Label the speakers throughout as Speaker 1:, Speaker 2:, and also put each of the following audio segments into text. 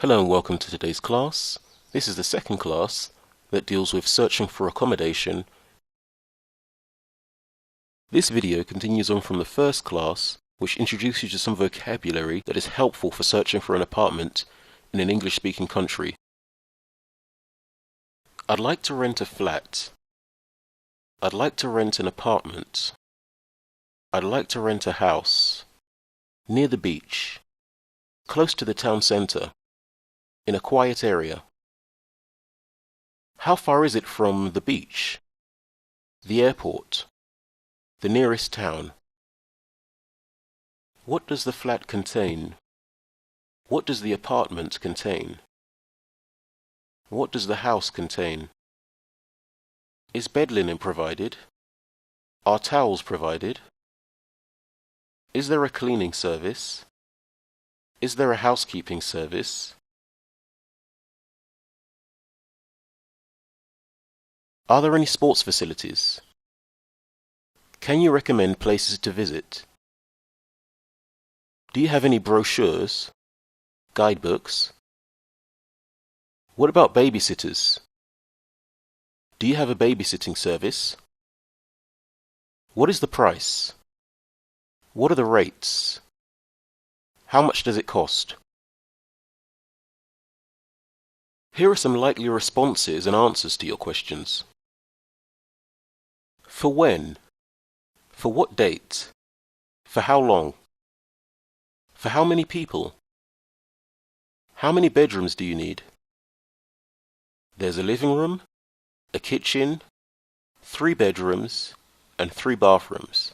Speaker 1: Hello and welcome to today's class. This is the second class that deals with searching for accommodation. This video continues on from the first class, which introduces you to some vocabulary that is helpful for searching for an apartment in an English-speaking country. I'd like to rent a flat. I'd like to rent an apartment. I'd like to rent a house. Near the beach. Close to the town centre. In a quiet area. How far is it from the beach? The airport? The nearest town? What does the flat contain? What does the apartment contain? What does the house contain? Is bed linen provided? Are towels provided? Is there a cleaning service? Is there a housekeeping service? Are there any sports facilities? Can you recommend places to visit? Do you have any brochures? Guidebooks? What about babysitters? Do you have a babysitting service? What is the price? What are the rates? How much does it cost? Here are some likely responses and answers to your questions. For when? For what date? For how long? For how many people? How many bedrooms do you need? There's a living room, a kitchen, 3 bedrooms, and 3 bathrooms.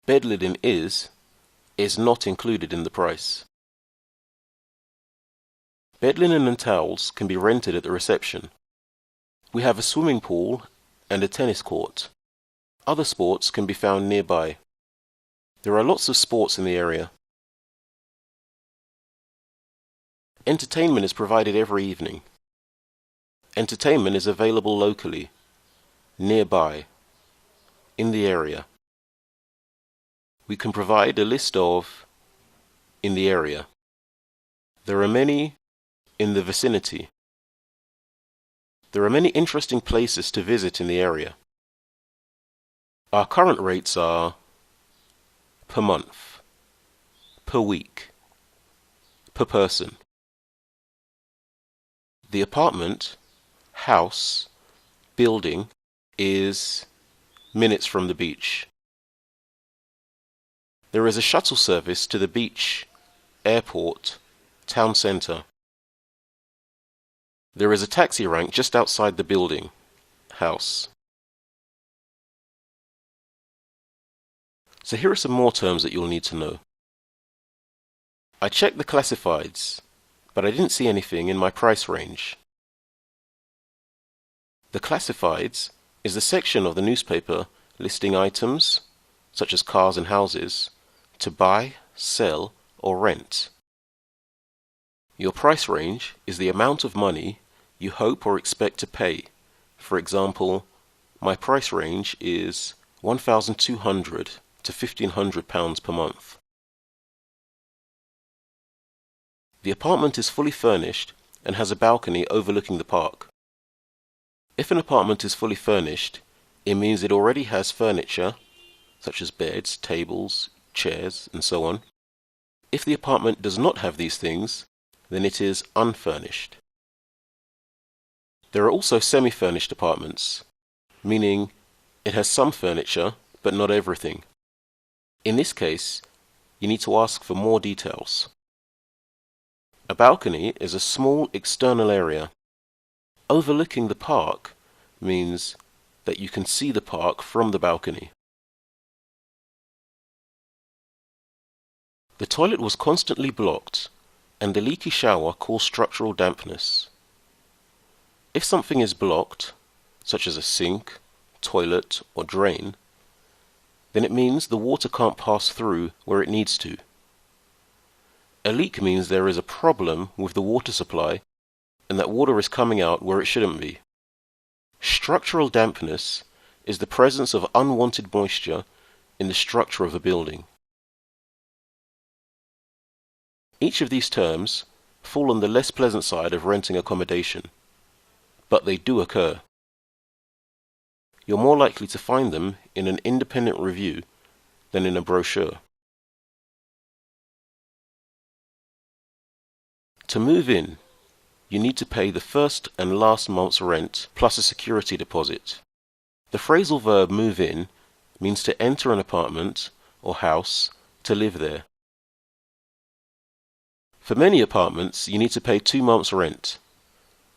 Speaker 1: Bed linen is not included in the price. Bed linen and towels can be rented at the reception. We have a swimming pool and a tennis court. Other sports can be found nearby. There are lots of sports in the area. Entertainment is provided every evening. Entertainment is available locally, nearby, in the area. We can provide a list of in the area. There are many in the vicinity. There are many interesting places to visit in the area. Our current rates are per month, per week, per person. The apartment, house, building is minutes from the beach. There is a shuttle service to the beach, airport, town centre. There is a taxi rank just outside the building, house. So here are some more terms that you'll need to know. I checked the classifieds, but I didn't see anything in my price range. The classifieds is the section of the newspaper listing items, such as cars and houses, to buy, sell, or rent. Your price range is the amount of money you hope or expect to pay. For example, my price range is £1,200 to £1,500 per month. The apartment is fully furnished and has a balcony overlooking the park. If an apartment is fully furnished, it means it already has furniture, such as beds, tables, chairs, and so on. If the apartment does not have these things, then it is unfurnished. There are also semi-furnished apartments, meaning it has some furniture, but not everything. In this case, you need to ask for more details. A balcony is a small external area. Overlooking the park means that you can see the park from the balcony. The toilet was constantly blocked, and the leaky shower caused structural dampness. If something is blocked, such as a sink, toilet, or drain, then it means the water can't pass through where it needs to. A leak means there is a problem with the water supply and that water is coming out where it shouldn't be. Structural dampness is the presence of unwanted moisture in the structure of a building. Each of these terms fall on the less pleasant side of renting accommodation, but they do occur. You're more likely to find them in an independent review than in a brochure. To move in, you need to pay the first and last month's rent plus a security deposit. The phrasal verb move in means to enter an apartment or house to live there. For many apartments, you need to pay 2 months' rent,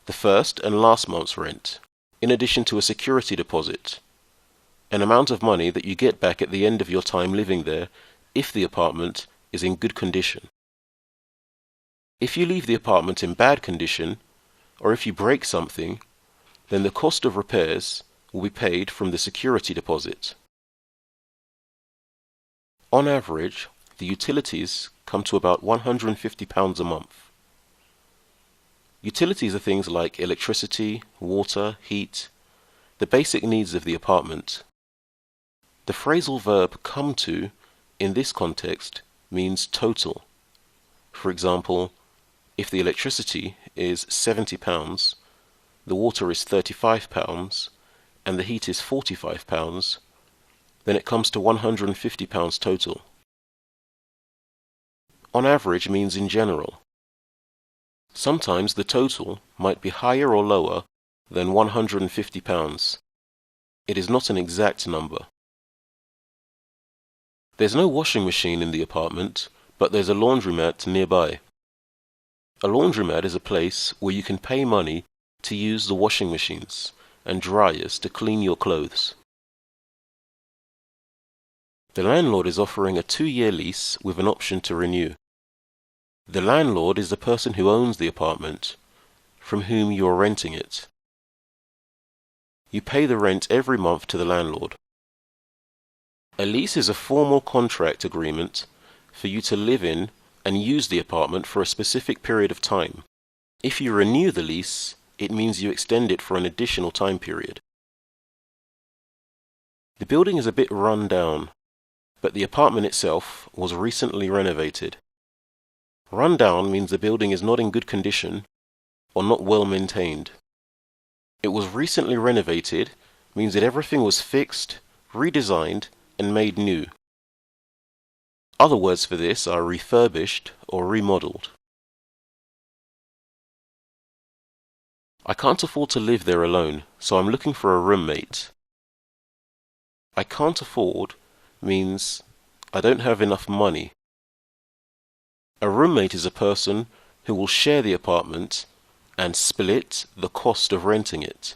Speaker 1: the first and last month's rent, in addition to a security deposit, an amount of money that you get back at the end of your time living there if the apartment is in good condition. If you leave the apartment in bad condition, or if you break something, then the cost of repairs will be paid from the security deposit. On average, the utilities come to about £150 a month. Utilities are things like electricity, water, heat, the basic needs of the apartment. The phrasal verb come to, in this context, means total. For example, if the electricity is £70, the water is £35, and the heat is £45, then it comes to £150 total. On average means in general. Sometimes the total might be higher or lower than £150. It is not an exact number. There's no washing machine in the apartment, but there's a laundromat nearby. A laundromat is a place where you can pay money to use the washing machines and dryers to clean your clothes. The landlord is offering a 2-year lease with an option to renew. The landlord is the person who owns the apartment, from whom you are renting it. You pay the rent every month to the landlord. A lease is a formal contract agreement for you to live in and use the apartment for a specific period of time. If you renew the lease, it means you extend it for an additional time period. The building is a bit run down, but the apartment itself was recently renovated. Run down means the building is not in good condition or not well maintained. It was recently renovated means that everything was fixed, redesigned, and made new. Other words for this are refurbished or remodeled. I can't afford to live there alone, so I'm looking for a roommate. I can't afford means I don't have enough money. A roommate is a person who will share the apartment and split the cost of renting it.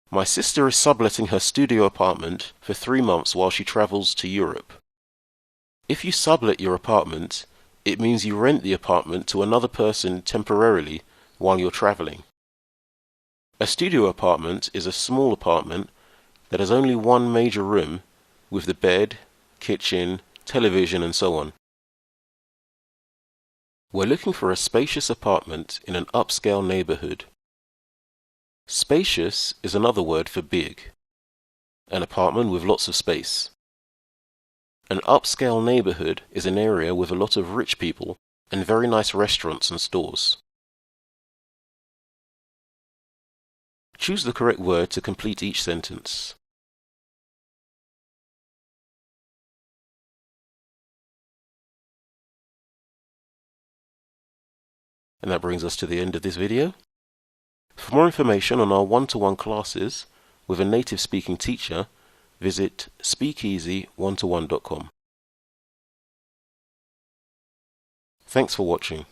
Speaker 1: My sister is subletting her studio apartment for 3 months while she travels to Europe. If you sublet your apartment, it means you rent the apartment to another person temporarily while you're traveling. A studio apartment is a small apartment that has only one major room with the bed, kitchen, television, and so on. We're looking for a spacious apartment in an upscale neighborhood. Spacious is another word for big. An apartment with lots of space. An upscale neighborhood is an area with a lot of rich people and very nice restaurants and stores. Choose the correct word to complete each sentence. And that brings us to the end of this video. For more information on our one-to-one classes with a native speaking teacher, visit speakeasy1to1.com. Thanks for watching.